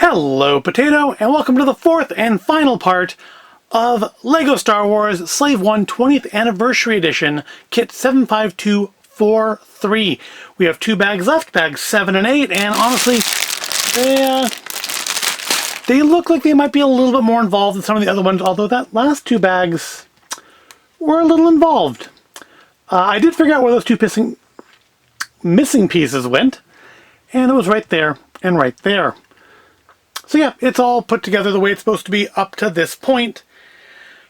Hello, Potato, and welcome to the fourth and final part of LEGO Star Wars Slave One 20th Anniversary Edition, Kit 75243. We have two bags left, bags 7 and 8, and honestly, they look like they might be a little bit more involved than some of the other ones, although that last two bags were a little involved. I did figure out where those two missing pieces went, and it was right there and right there. So yeah, it's all put together the way it's supposed to be up to this point.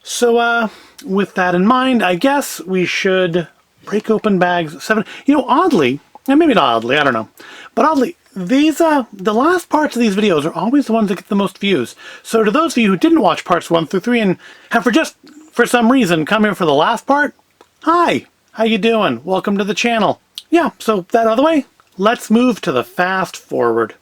So with that in mind, I guess we should break open bags 7. You know, oddly, and maybe not oddly, I don't know, but oddly, these the last parts of these videos are always the ones that get the most views. So to those of you who didn't watch parts 1 through 3 and have for some reason come here for the last part, hi, how you doing? Welcome to the channel. Yeah, so that out of the way, let's move to the fast forward.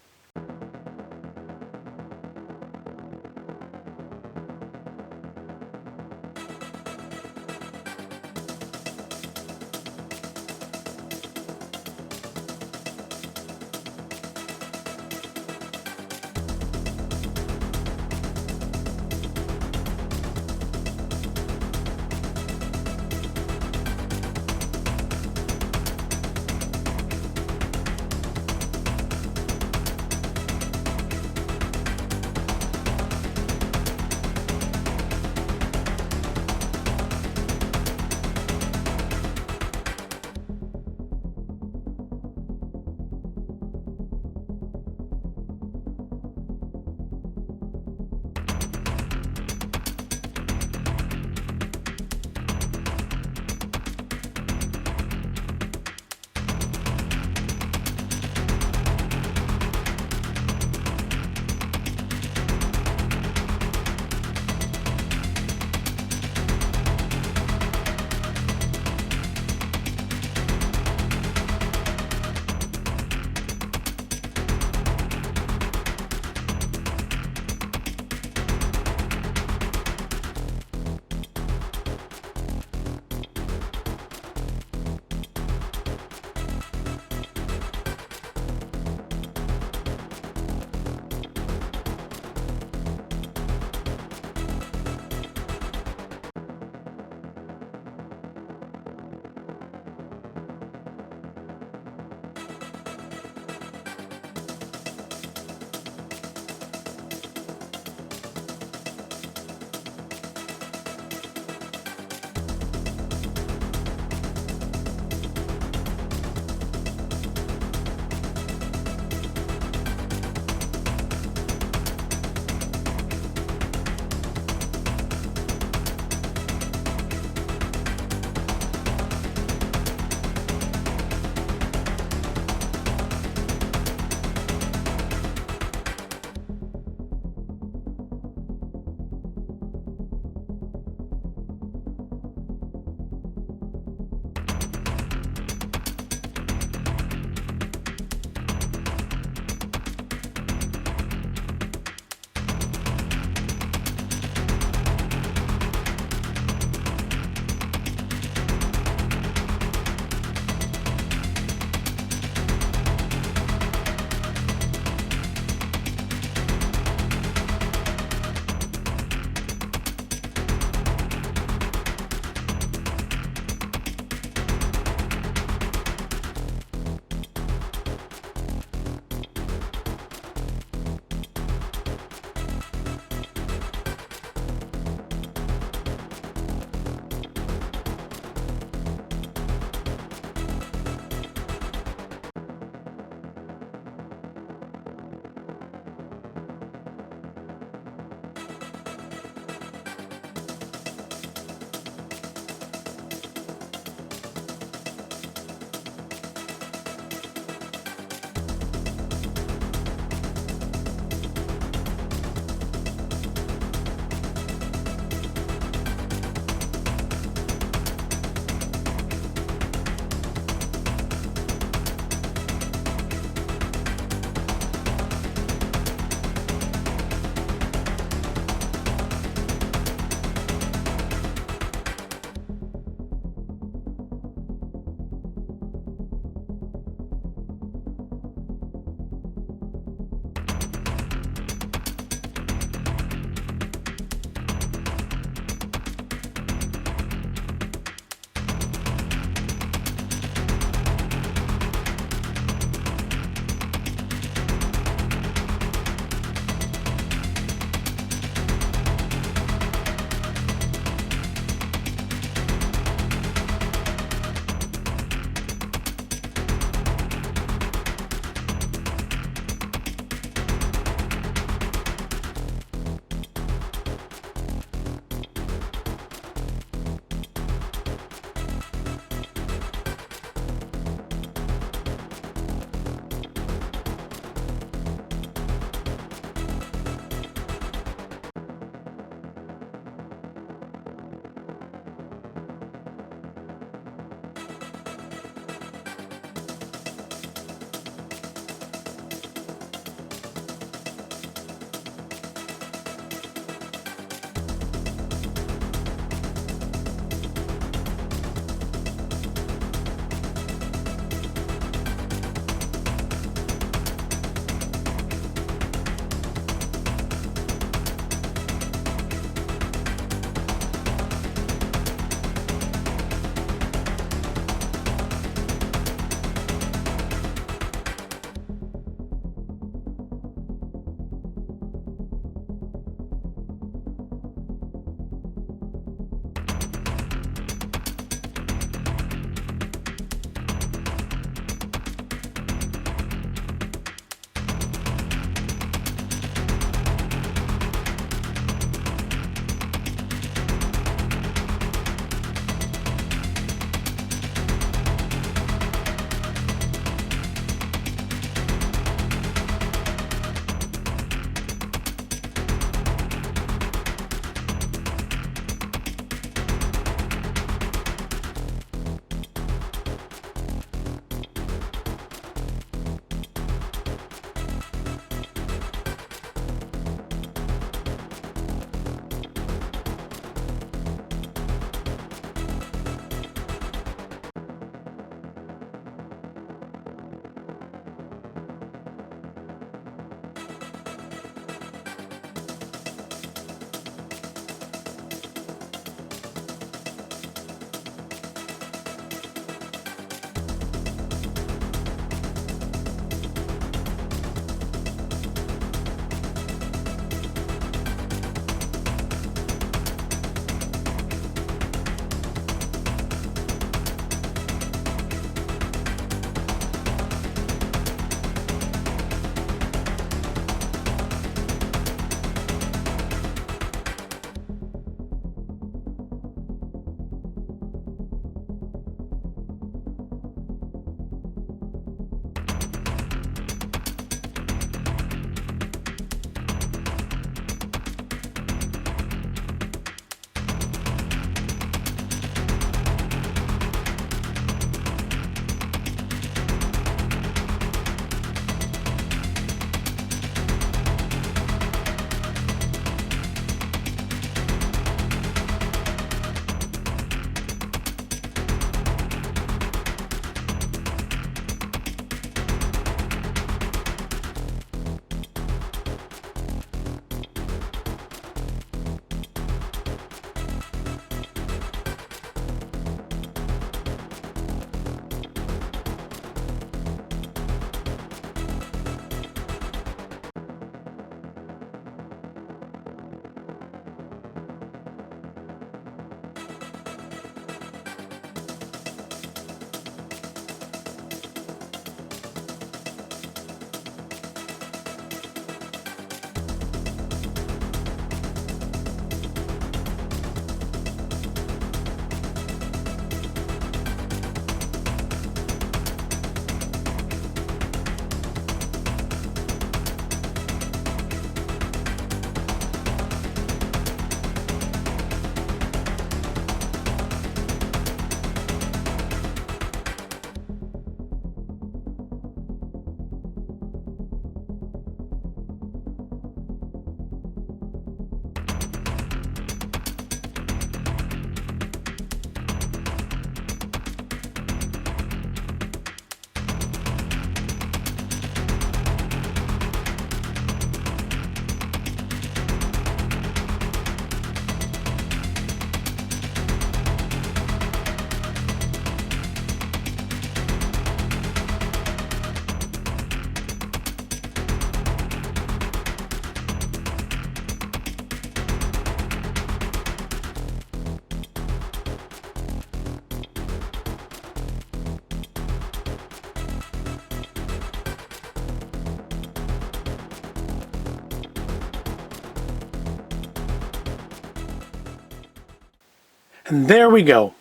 And there we go.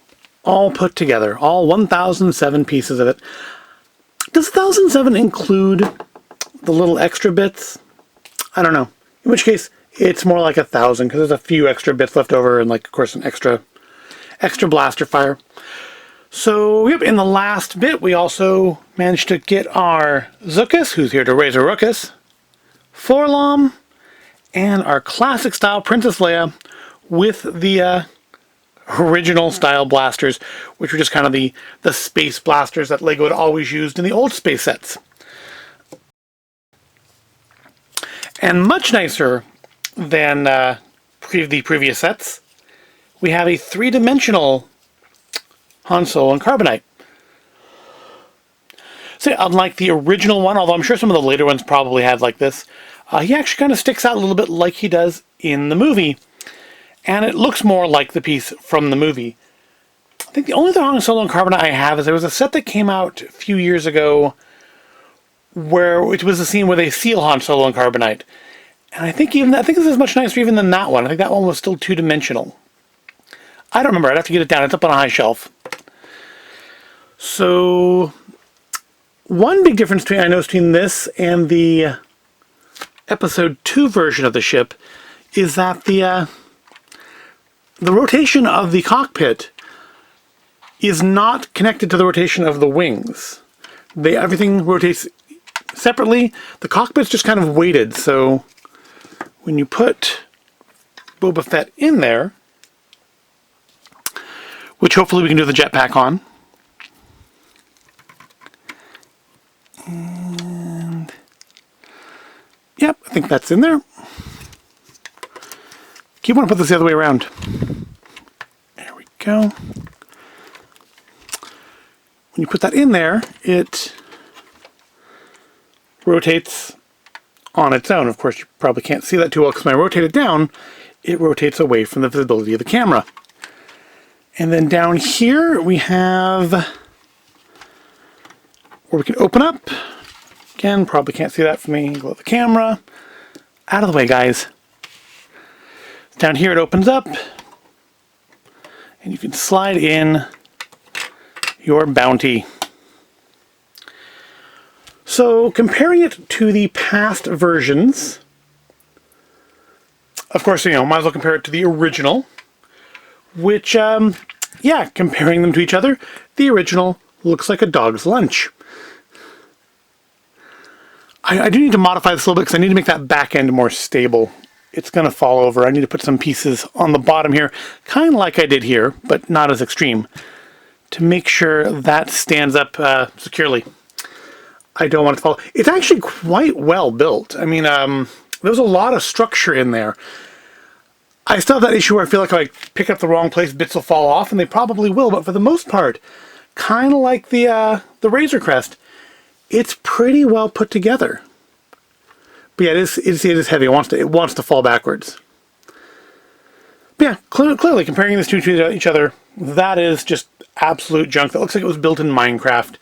All put together. All 1,007 pieces of it. Does 1,007 include the little extra bits? I don't know. In which case, it's more like 1,000 because there's a few extra bits left over and, like, of course, an extra blaster fire. So, yep, in the last bit, we also managed to get our Zuckuss, who's here to raise a ruckus, 4-LOM, and our classic style Princess Leia with the original style blasters, which were just kind of the space blasters that LEGO had always used in the old space sets. And much nicer than the previous sets, we have a 3-dimensional Han Solo and Carbonite. So unlike the original one, although I'm sure some of the later ones probably had like this, he actually kind of sticks out a little bit like he does in the movie. And it looks more like the piece from the movie. I think the only other Han Solo and Carbonite I have is there was a set that came out a few years ago where it was a scene where they seal Han Solo and Carbonite. And I think this is much nicer even than that one. I think that one was still 2-dimensional. I don't remember. I'd have to get it down. It's up on a high shelf. So, one big difference I noticed between this and the Episode 2 version of the ship is that the rotation of the cockpit is not connected to the rotation of the wings. Everything rotates separately. The cockpit's just kind of weighted, so when you put Boba Fett in there, which hopefully we can do the jetpack on, and yep, I think that's in there. Keep wanting to put this the other way around. There we go. When you put that in there, it rotates on its own. Of course, you probably can't see that too well because when I rotate it down, it rotates away from the visibility of the camera. And then down here we have where we can open up. Again, probably can't see that from the angle of the camera. Out of the way, guys. Down here it opens up, and you can slide in your bounty. So, comparing it to the past versions, of course, might as well compare it to the original, which, yeah, comparing them to each other, the original looks like a dog's lunch. I do need to modify this a little bit because I need to make that back end more stable. It's going to fall over. I need to put some pieces on the bottom here, kind of like I did here, but not as extreme, to make sure that stands up securely. I don't want it to fall. It's actually quite well built. I mean, there's a lot of structure in there. I still have that issue where I feel like if I pick up the wrong place, bits will fall off, and they probably will, but for the most part, kind of like the Razor Crest, it's pretty well put together. But yeah, it is heavy. It wants to fall backwards. But yeah, clearly comparing these two to each other, that is just absolute junk. That looks like it was built in Minecraft.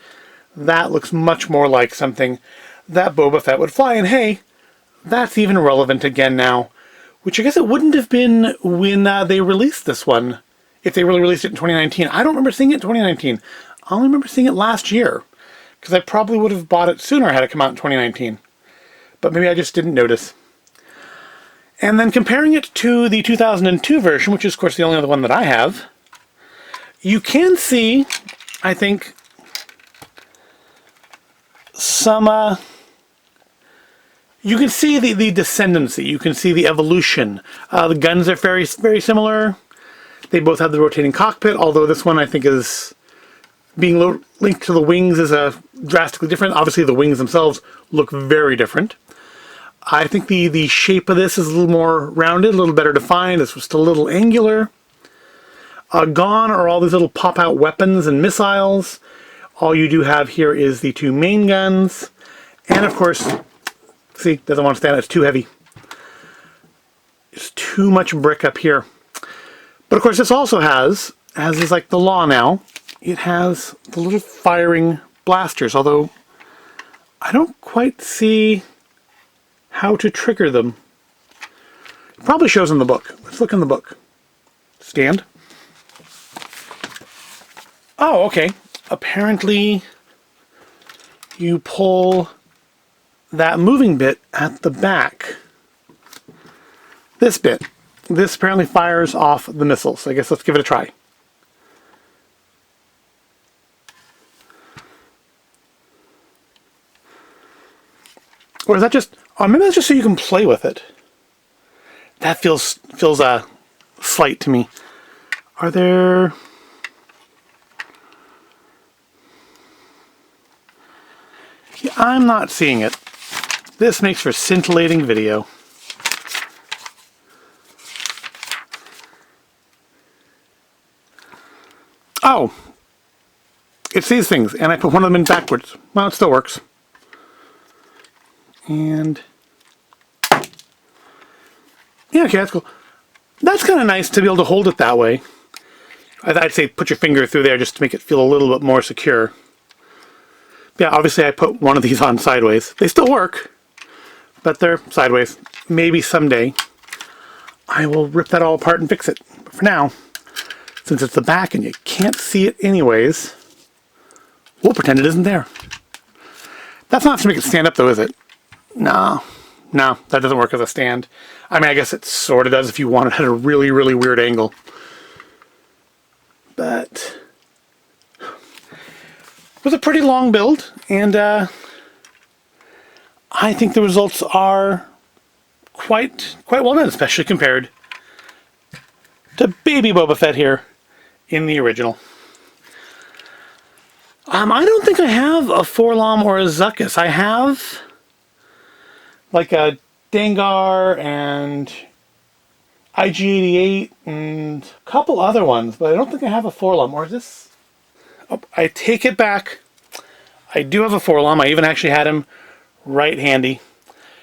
That looks much more like something that Boba Fett would fly. And hey, that's even relevant again now. Which I guess it wouldn't have been when they released this one. If they really released it in 2019. I don't remember seeing it in 2019. I only remember seeing it last year. Because I probably would have bought it sooner had it come out in 2019. But maybe I just didn't notice. And then comparing it to the 2002 version, which is of course the only other one that I have, you can see, I think, some, you can see the descendancy, you can see the evolution. The guns are very, very similar. They both have the rotating cockpit, although this one I think is being linked to the wings is drastically different. Obviously the wings themselves look very different. I think the shape of this is a little more rounded, a little better defined. This was still a little angular. Gone are all these little pop-out weapons and missiles. All you do have here is the two main guns. And of course, see, doesn't want to stand, it's too heavy. It's too much brick up here. But of course this also has, as is like the law now, it has the little firing blasters, although I don't quite see how to trigger them. It probably shows in the book. Let's look in the book. Stand. Oh, okay. Apparently you pull that moving bit at the back. This bit. This apparently fires off the missiles. So I guess let's give it a try. Or is that just... Oh, maybe that's just so you can play with it. That feels slight to me. Are there... Yeah, I'm not seeing it. This makes for scintillating video. Oh! It's these things, and I put one of them in backwards. Well, it still works. And... yeah, okay, that's cool. That's kind of nice to be able to hold it that way. I'd say put your finger through there just to make it feel a little bit more secure. Yeah, obviously I put one of these on sideways. They still work, but they're sideways. Maybe someday I will rip that all apart and fix it. But for now, since it's the back and you can't see it anyways, we'll pretend it isn't there. That's not to make it stand up though, is it? No, that doesn't work as a stand. I mean, I guess it sort of does if you want it at a really, really weird angle. But it was a pretty long build, and I think the results are quite well done, especially compared to baby Boba Fett here in the original. I don't think I have a Forlom or a Zuckuss. I have like a Dengar and IG-88 and a couple other ones, but I don't think I have a Forlom. Or is this... Oh, I take it back. I do have a Forlom. I even actually had him right handy.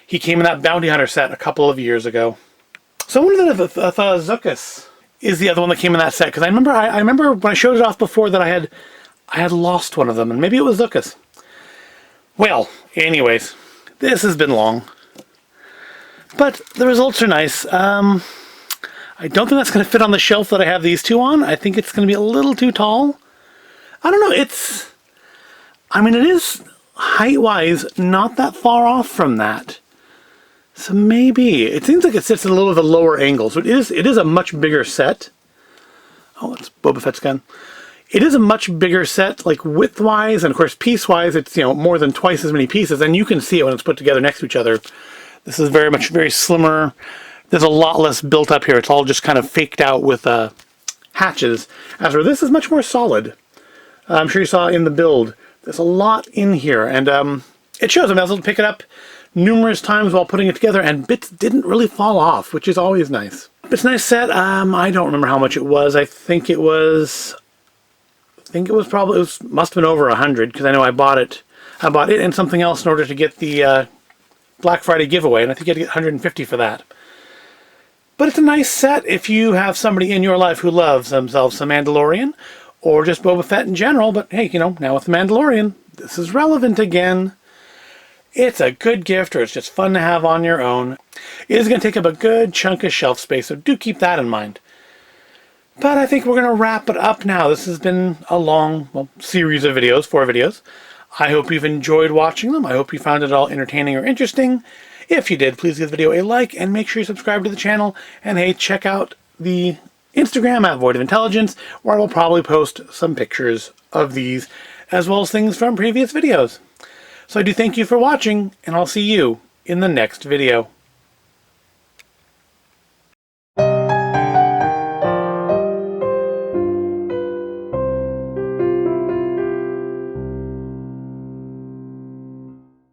He came in that Bounty Hunter set a couple of years ago. So I wonder if Zuckuss is the other one that came in that set, because I remember when I showed it off before that I had lost one of them, and maybe it was Zuckuss. Well, anyways, this has been long, but the results are nice. I don't think that's going to fit on the shelf that I have these two on. I think it's going to be a little too tall. I don't know, it is height-wise not that far off from that. So maybe, it seems like it sits at a little bit of a lower angle. So it is a much bigger set. Oh, it's Boba Fett's gun. It is a much bigger set, like width-wise, and of course piece-wise, it's, more than twice as many pieces, and you can see it when it's put together next to each other. This is very slimmer. There's a lot less built up here. It's all just kind of faked out with hatches. As for this is much more solid. I'm sure you saw in the build. There's a lot in here, and it shows. I was able to pick it up numerous times while putting it together, and bits didn't really fall off, which is always nice. It's a nice set. I don't remember how much it was. I think it was probably, must have been over 100, because I know I bought it and something else in order to get the Black Friday giveaway, and I think you had to get 150 for that. But it's a nice set if you have somebody in your life who loves themselves some Mandalorian, or just Boba Fett in general, but hey, now with the Mandalorian, this is relevant again. It's a good gift, or it's just fun to have on your own. It is going to take up a good chunk of shelf space, so do keep that in mind. But I think we're going to wrap it up now. This has been a long series of videos, 4 videos. I hope you've enjoyed watching them. I hope you found it all entertaining or interesting. If you did, please give the video a like and make sure you subscribe to the channel. And hey, check out the Instagram at Void of Intelligence, where I will probably post some pictures of these, as well as things from previous videos. So I do thank you for watching, and I'll see you in the next video.